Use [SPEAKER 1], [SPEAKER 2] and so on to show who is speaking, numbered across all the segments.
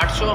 [SPEAKER 1] 800،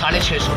[SPEAKER 1] 650۔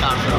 [SPEAKER 1] 400